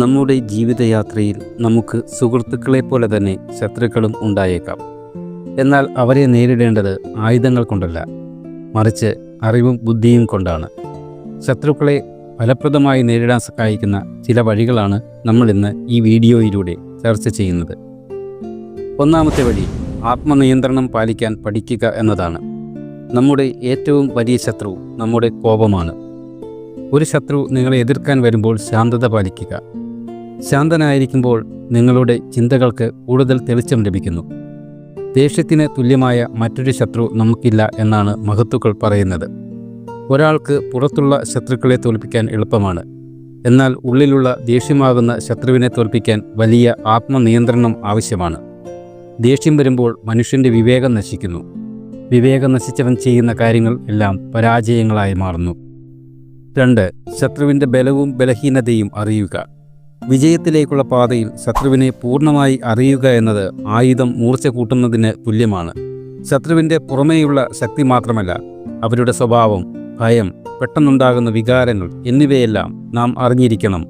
നമ്മുടെ ജീവിതയാത്രയിൽ നമുക്ക് സുഹൃത്തുക്കളെപ്പോലെ തന്നെ ശത്രുക്കളും ഉണ്ടായേക്കാം. എന്നാൽ അവരെ നേരിടേണ്ടത് ആയുധങ്ങൾ കൊണ്ടല്ല, മറിച്ച് അറിവും ബുദ്ധിയും കൊണ്ടാണ്. ശത്രുക്കളെ ഫലപ്രദമായി നേരിടാൻ സഹായിക്കുന്ന ചില വഴികളാണ് നമ്മൾ ഇന്ന് ഈ വീഡിയോയിലൂടെ ചർച്ച ചെയ്യുന്നത്. ഒന്നാമത്തെ വഴി ആത്മനിയന്ത്രണം പാലിക്കാൻ പഠിക്കുക എന്നതാണ്. നമ്മുടെ ഏറ്റവും വലിയ ശത്രു നമ്മുടെ കോപമാണ്. ഒരു ശത്രു നിങ്ങളെ എതിർക്കാൻ വരുമ്പോൾ ശാന്തത പാലിക്കുക. ശാന്തനായിരിക്കുമ്പോൾ നിങ്ങളുടെ ചിന്തകൾക്ക് കൂടുതൽ തെളിച്ചം ലഭിക്കുന്നു. ദേഷ്യത്തിന് തുല്യമായ മറ്റൊരു ശത്രു നമുക്കില്ല എന്നാണ് മഹത്തുക്കൾ പറയുന്നത്. ഒരാൾക്ക് പുറത്തുള്ള ശത്രുക്കളെ തോൽപ്പിക്കാൻ എളുപ്പമാണ്, എന്നാൽ ഉള്ളിലുള്ള ദേഷ്യമാകുന്ന ശത്രുവിനെ തോൽപ്പിക്കാൻ വലിയ ആത്മനിയന്ത്രണം ആവശ്യമാണ്. ദേഷ്യം വരുമ്പോൾ മനുഷ്യൻ്റെ വിവേകം നശിക്കുന്നു. വിവേകം നശിച്ചവൻ ചെയ്യുന്ന കാര്യങ്ങൾ എല്ലാം പരാജയങ്ങളായി മാറുന്നു. 2. ശത്രുവിൻ്റെ ബലവും ബലഹീനതയും അറിയുക. വിജയത്തിലേക്കുള്ള പാതയിൽ ശത്രുവിനെ പൂർണ്ണമായി അറിയുക എന്നത് ആയുധം മൂർച്ച കൂട്ടുന്നതിന് തുല്യമാണ്. ശത്രുവിൻ്റെ പുറമേയുള്ള ശക്തി മാത്രമല്ല, അവരുടെ സ്വഭാവം, ഭയം, പെട്ടെന്നുണ്ടാകുന്ന വികാരങ്ങൾ എന്നിവയെല്ലാം നാം അറിഞ്ഞിരിക്കണം.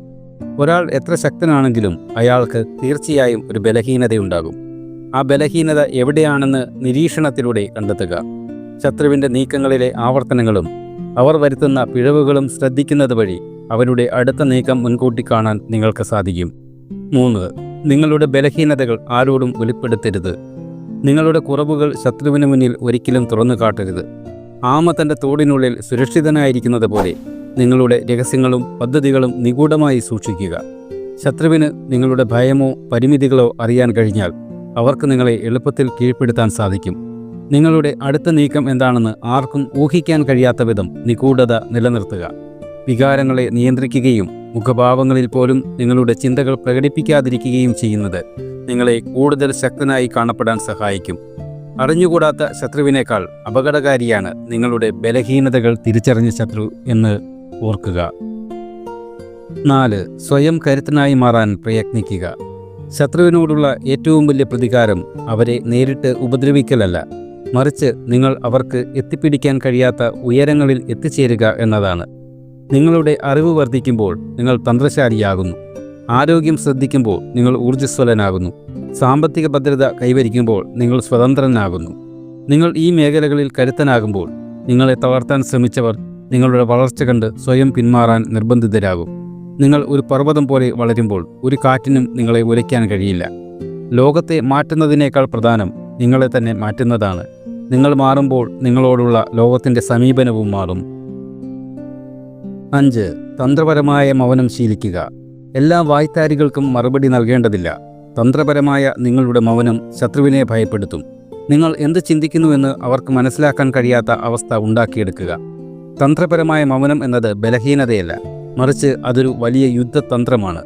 ഒരാൾ എത്ര ശക്തനാണെങ്കിലും അയാൾക്ക് തീർച്ചയായും ഒരു ബലഹീനതയുണ്ടാകും. ആ ബലഹീനത എവിടെയാണെന്ന് നിരീക്ഷണത്തിലൂടെ കണ്ടെത്തുക. ശത്രുവിൻ്റെ നീക്കങ്ങളിലെ ആവർത്തനങ്ങളും അവർ വരുത്തുന്ന പിഴവുകളും ശ്രദ്ധിക്കുന്നത് വഴി അവരുടെ അടുത്ത നീക്കം മുൻകൂട്ടി കാണാൻ നിങ്ങൾക്ക് സാധിക്കും. 3. നിങ്ങളുടെ ബലഹീനതകൾ ആരോടും വെളിപ്പെടുത്തരുത്. നിങ്ങളുടെ കുറവുകൾ ശത്രുവിന് മുന്നിൽ ഒരിക്കലും തുറന്നു കാട്ടരുത്. ആമ തൻ്റെ തോടിനുള്ളിൽ സുരക്ഷിതനായിരിക്കുന്നത് പോലെ നിങ്ങളുടെ രഹസ്യങ്ങളും പദ്ധതികളും നിഗൂഢമായി സൂക്ഷിക്കുക. ശത്രുവിന് നിങ്ങളുടെ ഭയമോ പരിമിതികളോ അറിയാൻ കഴിഞ്ഞാൽ അവർക്ക് നിങ്ങളെ എളുപ്പത്തിൽ കീഴ്പ്പെടുത്താൻ സാധിക്കും. നിങ്ങളുടെ അടുത്ത നീക്കം എന്താണെന്ന് ആർക്കും ഊഹിക്കാൻ കഴിയാത്ത വിധം നിഗൂഢത നിലനിർത്തുക. വികാരങ്ങളെ നിയന്ത്രിക്കുകയും മുഖഭാവങ്ങളിൽ പോലും നിങ്ങളുടെ ചിന്തകൾ പ്രകടിപ്പിക്കാതിരിക്കുകയും ചെയ്യുന്നത് നിങ്ങളെ കൂടുതൽ ശക്തനായി കാണപ്പെടാൻ സഹായിക്കും. അറിഞ്ഞുകൂടാത്ത ശത്രുവിനേക്കാൾ അപകടകാരിയാണ് നിങ്ങളുടെ ബലഹീനതകൾ തിരിച്ചറിഞ്ഞ ശത്രു എന്ന് ഓർക്കുക. 4. സ്വയം കരുത്തനായി മാറാൻ പ്രയത്നിക്കുക. ശത്രുവിനോടുള്ള ഏറ്റവും വലിയ പ്രതികാരം അവരെ നേരിട്ട് ഉപദ്രവിക്കലല്ല, മറിച്ച് നിങ്ങൾ അവർക്ക് എത്തിപ്പിടിക്കാൻ കഴിയാത്ത ഉയരങ്ങളിൽ എത്തിച്ചേരുക എന്നതാണ്. നിങ്ങളുടെ അറിവ് വർദ്ധിക്കുമ്പോൾ നിങ്ങൾ തന്ത്രശാലിയാകുന്നു. ആരോഗ്യം ശ്രദ്ധിക്കുമ്പോൾ നിങ്ങൾ ഊർജ്ജസ്വലനാകുന്നു. സാമ്പത്തിക ഭദ്രത കൈവരിക്കുമ്പോൾ നിങ്ങൾ സ്വതന്ത്രനാകുന്നു. നിങ്ങൾ ഈ മേഖലകളിൽ കരുത്തനാകുമ്പോൾ നിങ്ങളെ തളർത്താൻ ശ്രമിച്ചവർ നിങ്ങളുടെ വളർച്ച കണ്ട് സ്വയം പിന്മാറാൻ നിർബന്ധിതരാകും. നിങ്ങൾ ഒരു പർവ്വതം പോലെ വളരുമ്പോൾ ഒരു കാറ്റിനും നിങ്ങളെ ഉലയ്ക്കാൻ കഴിയില്ല. ലോകത്തെ മാറ്റുന്നതിനേക്കാൾ പ്രധാനം നിങ്ങളെ തന്നെ മാറ്റുന്നതാണ്. നിങ്ങൾ മാറുമ്പോൾ നിങ്ങളോടുള്ള ലോകത്തിൻ്റെ സമീപനവും മാറും. 5. തന്ത്രപരമായ മൗനം ശീലിക്കുക. എല്ലാ വായ്ത്താരികൾക്കും മറുപടി നൽകേണ്ടതില്ല. തന്ത്രപരമായ നിങ്ങളുടെ മൗനം ശത്രുവിനെ ഭയപ്പെടുത്തും. നിങ്ങൾ എന്ത് ചിന്തിക്കുന്നുവെന്ന് അവർക്ക് മനസ്സിലാക്കാൻ കഴിയാത്ത അവസ്ഥ ഉണ്ടാക്കിയെടുക്കുക. തന്ത്രപരമായ മൗനം എന്നത് ബലഹീനതയല്ല, മറിച്ച് അതൊരു വലിയ യുദ്ധതന്ത്രമാണ്.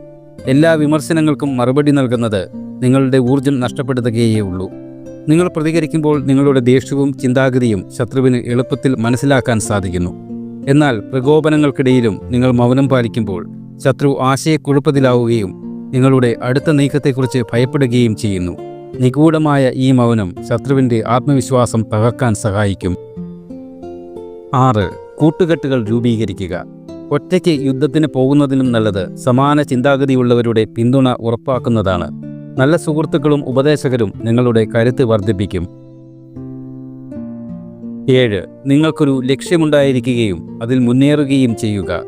എല്ലാ വിമർശനങ്ങൾക്കും മറുപടി നൽകുന്നത് നിങ്ങളുടെ ഊർജം നഷ്ടപ്പെടുത്തുകയേ ഉള്ളൂ. നിങ്ങൾ പ്രതികരിക്കുമ്പോൾ നിങ്ങളുടെ ദേഷ്യവും ചിന്താഗതിയും ശത്രുവിന് എളുപ്പത്തിൽ മനസ്സിലാക്കാൻ സാധിക്കുന്നു. എന്നാൽ പ്രകോപനങ്ങൾക്കിടയിലും നിങ്ങൾ മൗനം പാലിക്കുമ്പോൾ ശത്രു ആശയക്കുഴപ്പത്തിലാവുകയും നിങ്ങളുടെ അടുത്ത നീക്കത്തെക്കുറിച്ച് ഭയപ്പെടുകയും ചെയ്യുന്നു. നിഗൂഢമായ ഈ മൗനം ശത്രുവിൻ്റെ ആത്മവിശ്വാസം തകർക്കാൻ സഹായിക്കും. 6. കൂട്ടുകെട്ടുകൾ രൂപീകരിക്കുക. ഒറ്റയ്ക്ക് യുദ്ധത്തിന് പോകുന്നതിനും നല്ലത് സമാന ചിന്താഗതിയുള്ളവരുടെ പിന്തുണ ഉറപ്പാക്കുന്നതാണ്. നല്ല സുഹൃത്തുക്കളും ഉപദേശകരും നിങ്ങളുടെ കരുത്ത് വർദ്ധിപ്പിക്കും. 7. നിങ്ങൾക്കൊരു ലക്ഷ്യമുണ്ടായിരിക്കുകയും അതിൽ മുന്നേറുകയും ചെയ്യുക.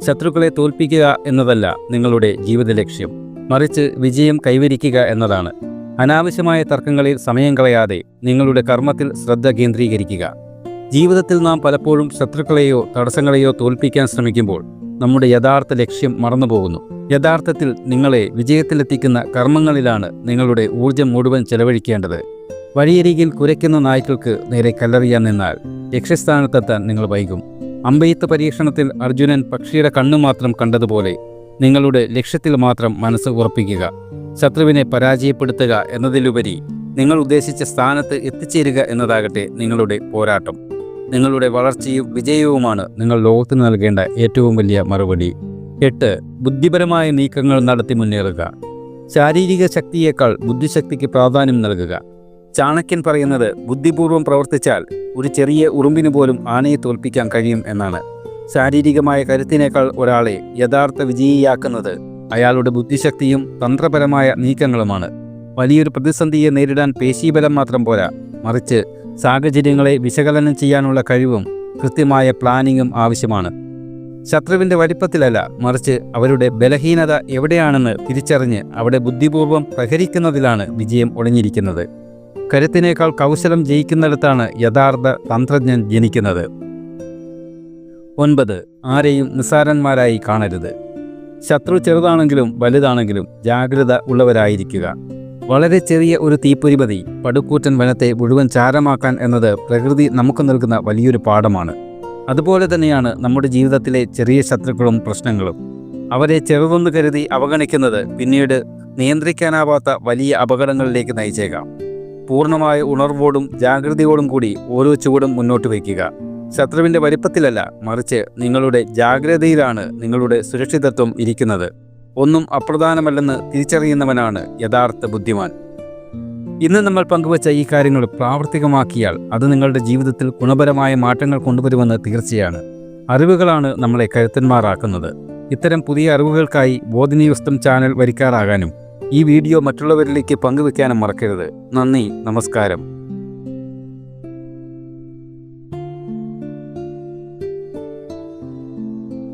ശത്രുക്കളെ തോൽപ്പിക്കുക എന്നതല്ല നിങ്ങളുടെ ജീവിത ലക്ഷ്യം, മറിച്ച് വിജയം കൈവരിക്കുക എന്നതാണ്. അനാവശ്യമായ തർക്കങ്ങളിൽ സമയം കളയാതെ നിങ്ങളുടെ കർമ്മത്തിൽ ശ്രദ്ധ കേന്ദ്രീകരിക്കുക. ജീവിതത്തിൽ നാം പലപ്പോഴും ശത്രുക്കളെയോ തടസ്സങ്ങളെയോ തോൽപ്പിക്കാൻ ശ്രമിക്കുമ്പോൾ നമ്മുടെ യഥാർത്ഥ ലക്ഷ്യം മറന്നുപോകുന്നു. യഥാർത്ഥത്തിൽ നിങ്ങളെ വിജയത്തിലെത്തിക്കുന്ന കർമ്മങ്ങളിലാണ് നിങ്ങളുടെ ഊർജം മുഴുവൻ ചെലവഴിക്കേണ്ടത്. വഴിയരികിൽ കുരയ്ക്കുന്ന നായ്ക്കൾക്ക് നേരെ കല്ലെറിയാൻ നിന്നാൽ ലക്ഷ്യസ്ഥാനത്തെത്താൻ നിങ്ങൾ വൈകും. അമ്പെയ്ത്ത് പരീക്ഷണത്തിൽ അർജുനൻ പക്ഷിയുടെ കണ്ണു മാത്രം കണ്ടതുപോലെ നിങ്ങളുടെ ലക്ഷ്യത്തിൽ മാത്രം മനസ്സ് ഉറപ്പിക്കുക. ശത്രുവിനെ പരാജയപ്പെടുത്തുക എന്നതിലുപരി നിങ്ങൾ ഉദ്ദേശിച്ച സ്ഥാനത്ത് എത്തിച്ചേരുക എന്നതാകട്ടെ നിങ്ങളുടെ പോരാട്ടം. നിങ്ങളുടെ വളർച്ചയും വിജയവുമാണ് നിങ്ങൾ ലോകത്തിന് നൽകേണ്ട ഏറ്റവും വലിയ മറുപടി. 8. ബുദ്ധിപരമായ നീക്കങ്ങൾ നടത്തി മുന്നേറുക. ശാരീരിക ശക്തിയേക്കാൾ ബുദ്ധിശക്തിക്ക് പ്രാധാന്യം നൽകുക. ചാണക്യൻ പറയുന്നത് ബുദ്ധിപൂർവ്വം പ്രവർത്തിച്ചാൽ ഒരു ചെറിയ ഉറുമ്പിന് പോലും ആനയെ തോൽപ്പിക്കാൻ കഴിയും എന്നാണ്. ശാരീരികമായ കരുത്തിനേക്കാൾ ഒരാളെ യഥാർത്ഥ വിജയിയാക്കുന്നത് അയാളുടെ ബുദ്ധിശക്തിയും തന്ത്രപരമായ നീക്കങ്ങളുമാണ്. വലിയൊരു പ്രതിസന്ധിയെ നേരിടാൻ പേശീബലം മാത്രം പോരാ, മറിച്ച് സാഹചര്യങ്ങളെ വിശകലനം ചെയ്യാനുള്ള കഴിവും കൃത്യമായ പ്ലാനിങ്ങും ആവശ്യമാണ്. ശത്രുവിൻ്റെ വലിപ്പത്തിലല്ല, മറിച്ച് അവരുടെ ബലഹീനത എവിടെയാണെന്ന് തിരിച്ചറിഞ്ഞ് അവിടെ ബുദ്ധിപൂർവ്വം പ്രഹരിക്കുന്നതിലാണ് വിജയം ഒളിഞ്ഞിരിക്കുന്നത്. കരുത്തിനേക്കാൾ കൗശലം ജയിക്കുന്നിടത്താണ് യഥാർത്ഥ തന്ത്രജ്ഞൻ ജനിക്കുന്നത്. 9. ആരെയും നിസ്സാരന്മാരായി കാണരുത്. ശത്രു ചെറുതാണെങ്കിലും വലുതാണെങ്കിലും ജാഗ്രത ഉള്ളവരായിരിക്കുക. വളരെ ചെറിയ ഒരു തീപ്പൊരി മതി പടുക്കൂറ്റൻ വനത്തെ മുഴുവൻ ചാരമാക്കാൻ എന്നത് പ്രകൃതി നമുക്ക് നൽകുന്ന വലിയൊരു പാഠമാണ്. അതുപോലെ തന്നെയാണ് നമ്മുടെ ജീവിതത്തിലെ ചെറിയ ശത്രുക്കളും പ്രശ്നങ്ങളും. അവരെ ചെറുതെന്ന് കരുതി അവഗണിക്കുന്നത് പിന്നീട് നിയന്ത്രിക്കാനാവാത്ത വലിയ അപകടങ്ങളിലേക്ക് നയിച്ചേക്കാം. പൂർണ്ണമായ ഉണർവോടും ജാഗ്രതയോടും കൂടി ഓരോ ചുവടും മുന്നോട്ട് വയ്ക്കുക. ശത്രുവിൻ്റെ വലിപ്പത്തിലല്ല, മറിച്ച് നിങ്ങളുടെ ജാഗ്രതയിലാണ് നിങ്ങളുടെ സുരക്ഷിതത്വം ഇരിക്കുന്നത്. ഒന്നും അപ്രധാനമല്ലെന്ന് തിരിച്ചറിയുന്നവനാണ് യഥാർത്ഥ ബുദ്ധിമാൻ. ഇന്ന് നമ്മൾ പങ്കുവച്ച ഈ കാര്യങ്ങൾ പ്രാവർത്തികമാക്കിയാൽ അത് നിങ്ങളുടെ ജീവിതത്തിൽ ഗുണപരമായ മാറ്റങ്ങൾ കൊണ്ടുവരുമെന്ന് തീർച്ചയാണ്. അറിവുകളാണ് നമ്മളെ കരുത്തന്മാരാക്കുന്നത്. ഇത്തരം പുതിയ അറിവുകൾക്കായി ബോധിനിയുസ്തം ചാനൽ വരിക്കാരാകാനും ഈ വീഡിയോ മറ്റുള്ളവരിലേക്ക് പങ്കുവെക്കാനും മറക്കരുത്. നന്ദി, നമസ്കാരം.